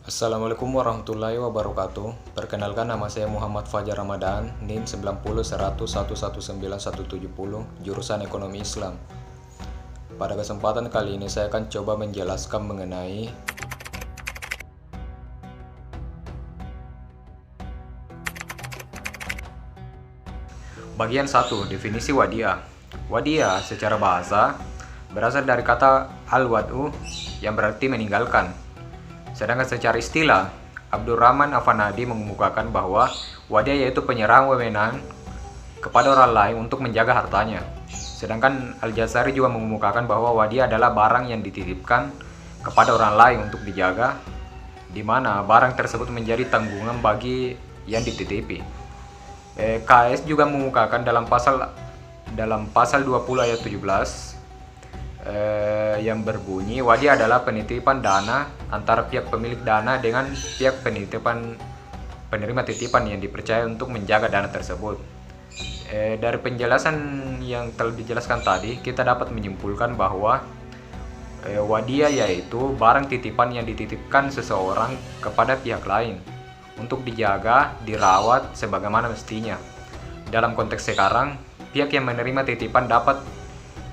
Assalamualaikum warahmatullahi wabarakatuh. Perkenalkan, nama saya Muhammad Fajar Ramadan, NIM 9010111970, jurusan Ekonomi Islam. Pada kesempatan kali ini saya akan coba menjelaskan mengenai bagian 1, definisi wadiah. Wadiah secara bahasa berasal dari kata al-wad'u yang berarti meninggalkan. Sedangkan secara istilah, Abdurrahman Afanadi mengemukakan bahwa wadiah yaitu penyerahan wewenang kepada orang lain untuk menjaga hartanya. Sedangkan Al-Jazari juga mengemukakan bahwa wadiah adalah barang yang dititipkan kepada orang lain untuk dijaga, di mana barang tersebut menjadi tanggungan bagi yang dititipi. KS juga mengemukakan dalam pasal 20 ayat 17 yang berbunyi wadiah adalah penitipan dana antara pihak pemilik dana dengan pihak penerima titipan yang dipercaya untuk menjaga dana tersebut. Dari penjelasan yang telah dijelaskan tadi, kita dapat menyimpulkan bahwa wadiah yaitu barang titipan yang dititipkan seseorang kepada pihak lain untuk dijaga, dirawat sebagaimana mestinya. Dalam konteks sekarang, pihak yang menerima titipan dapat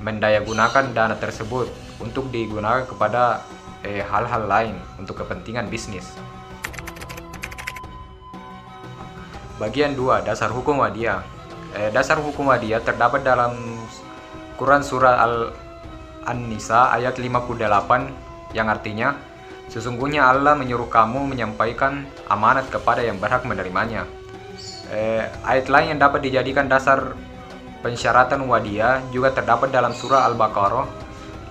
mendayagunakan dana tersebut untuk digunakan kepada hal-hal lain untuk kepentingan bisnis. Bagian 2, dasar hukum wadiah. Dasar hukum wadiah terdapat dalam Quran surah An-Nisa ayat 58 yang artinya, sesungguhnya Allah menyuruh kamu menyampaikan amanat kepada yang berhak menerimanya. Ayat lain yang dapat dijadikan dasar pensyaratan wadiah juga terdapat dalam surah Al-Baqarah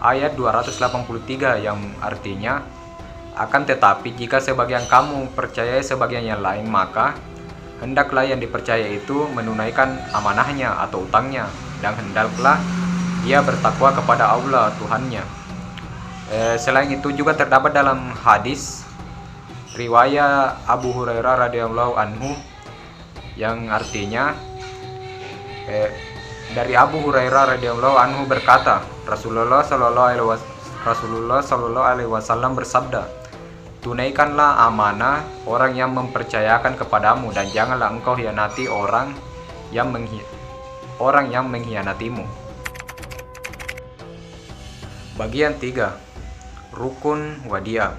ayat 283 yang artinya, akan tetapi jika sebagian kamu percayai sebagian yang lain, maka hendaklah yang dipercaya itu menunaikan amanahnya atau utangnya, dan hendaklah dia bertakwa kepada Allah Tuhannya. Selain itu juga terdapat dalam hadis riwayat Abu Hurairah radhiyallahu anhu yang artinya, dari Abu Hurairah radhiyallahu anhu berkata, Rasulullah sallallahu alaihi wasallam bersabda, tunaikanlah amanah orang yang mempercayakan kepadamu dan janganlah engkau hianati orang yang mengkhianatimu. Bagian 3, rukun wadiah.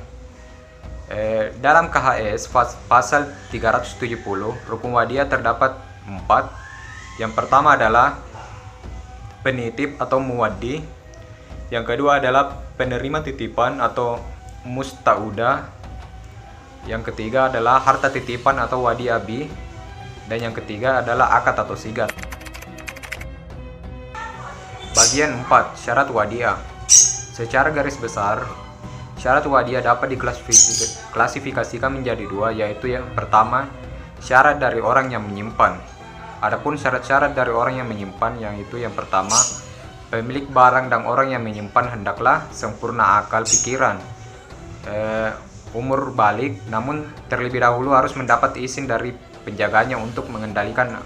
Dalam KHS pasal 370, rukun wadiah terdapat 4. Yang pertama adalah penitip atau muwaddi, yang kedua adalah penerima titipan atau mustaudah, yang ketiga adalah harta titipan atau wadi abi, dan yang ketiga adalah akad atau sigat. Bagian 4, syarat wadiah. Secara garis besar, syarat wadiah dapat diklasifikasikan menjadi 2, yaitu yang pertama, syarat dari orang yang menyimpan. Adapun syarat-syarat dari orang yang menyimpan, yang itu yang pertama, pemilik barang dan orang yang menyimpan hendaklah sempurna akal pikiran, umur balik, namun terlebih dahulu harus mendapat izin dari penjaganya untuk mengendalikan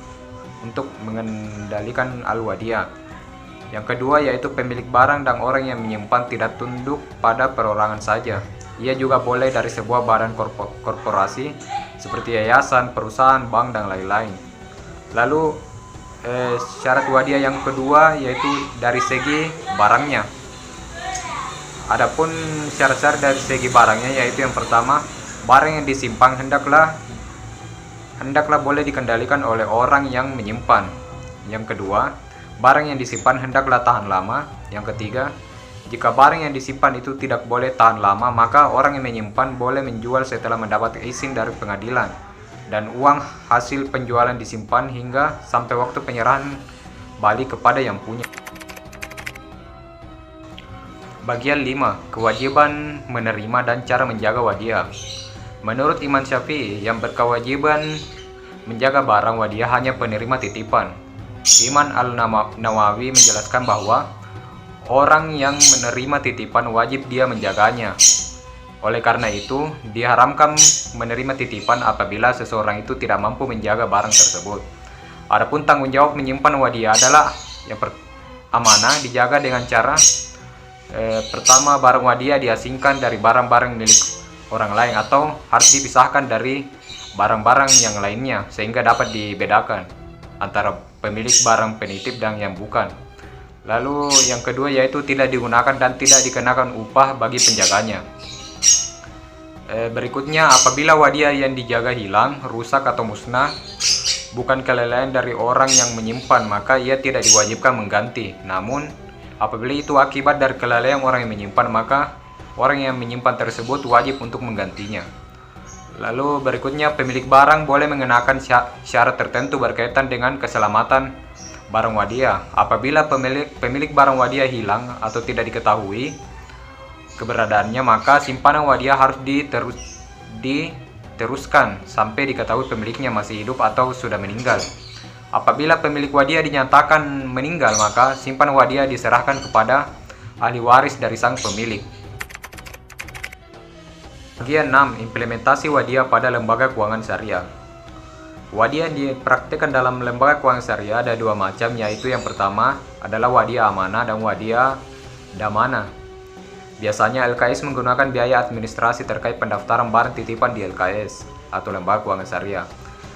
al-wadiah. Yang kedua yaitu pemilik barang dan orang yang menyimpan tidak tunduk pada perorangan saja. Ia juga boleh dari sebuah badan korporasi seperti yayasan, perusahaan, bank, dan lain-lain. Lalu syarat wadiah yang kedua yaitu dari segi barangnya. Adapun syarat-syarat dari segi barangnya yaitu yang pertama, barang yang disimpan hendaklah boleh dikendalikan oleh orang yang menyimpan. Yang kedua, barang yang disimpan hendaklah tahan lama. Yang ketiga, jika barang yang disimpan itu tidak boleh tahan lama, maka orang yang menyimpan boleh menjual setelah mendapat izin dari pengadilan, dan uang hasil penjualan disimpan hingga sampai waktu penyerahan balik kepada yang punya. Bagian 5, kewajiban menerima dan cara menjaga wadiah. Menurut Imam Syafi'i, yang berkewajiban menjaga barang wadiah hanya penerima titipan. Imam Al-Nawawi menjelaskan bahwa orang yang menerima titipan wajib dia menjaganya. Oleh karena itu, diharamkan menerima titipan apabila seseorang itu tidak mampu menjaga barang tersebut. Adapun tanggung jawab menyimpan wadiah adalah yang amanah dijaga dengan cara pertama, barang wadiah diasingkan dari barang-barang milik orang lain atau harus dipisahkan dari barang-barang yang lainnya sehingga dapat dibedakan antara pemilik barang penitip dan yang bukan. Lalu yang kedua yaitu tidak digunakan dan tidak dikenakan upah bagi penjaganya. Berikutnya, apabila wadiah yang dijaga hilang, rusak atau musnah, bukan kelalaian dari orang yang menyimpan, maka ia tidak diwajibkan mengganti. Namun, apabila itu akibat dari kelalaian orang yang menyimpan, maka orang yang menyimpan tersebut wajib untuk menggantinya. Lalu berikutnya, pemilik barang boleh mengenakan syarat tertentu berkaitan dengan keselamatan barang wadiah. Apabila pemilik barang wadiah hilang atau tidak diketahui keberadaannya, maka simpanan wadiah harus diteruskan sampai diketahui pemiliknya masih hidup atau sudah meninggal. Apabila pemilik wadiah dinyatakan meninggal, maka simpanan wadiah diserahkan kepada ahli waris dari sang pemilik. Bagian 6. Implementasi wadiah pada lembaga keuangan syariah. Wadiah yang dipraktikkan dalam lembaga keuangan syariah ada dua macam, yaitu yang pertama adalah wadiah amanah dan wadiah damana. Biasanya LKS menggunakan biaya administrasi terkait pendaftaran barang titipan di LKS atau lembaga keuangan syariah.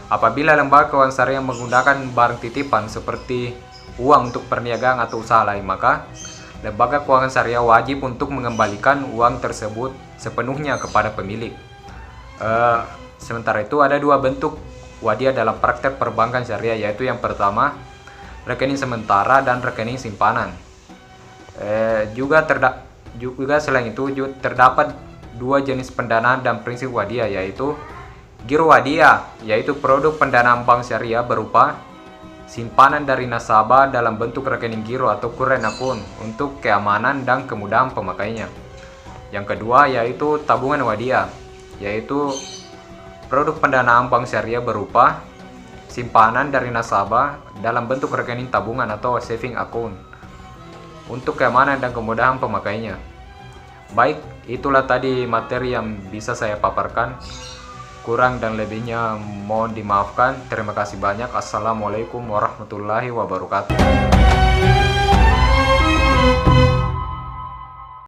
Apabila lembaga keuangan syariah menggunakan barang titipan seperti uang untuk perniagaan atau usaha lain, maka lembaga keuangan syariah wajib untuk mengembalikan uang tersebut sepenuhnya kepada pemilik. Sementara itu ada dua bentuk wadiah dalam praktek perbankan syariah, yaitu yang pertama rekening sementara dan rekening simpanan. Juga selain itu terdapat dua jenis pendanaan dan prinsip wadiah, yaitu giro wadiah, yaitu produk pendanaan bank syariah berupa simpanan dari nasabah dalam bentuk rekening giro atau current account untuk keamanan dan kemudahan pemakainya. Yang kedua yaitu tabungan wadiah, yaitu produk pendanaan bank syariah berupa simpanan dari nasabah dalam bentuk rekening tabungan atau saving account untuk keamanan dan kemudahan pemakainya. Baik, itulah tadi materi yang bisa saya paparkan. Kurang dan lebihnya mohon dimaafkan. Terima kasih banyak. Assalamualaikum warahmatullahi wabarakatuh.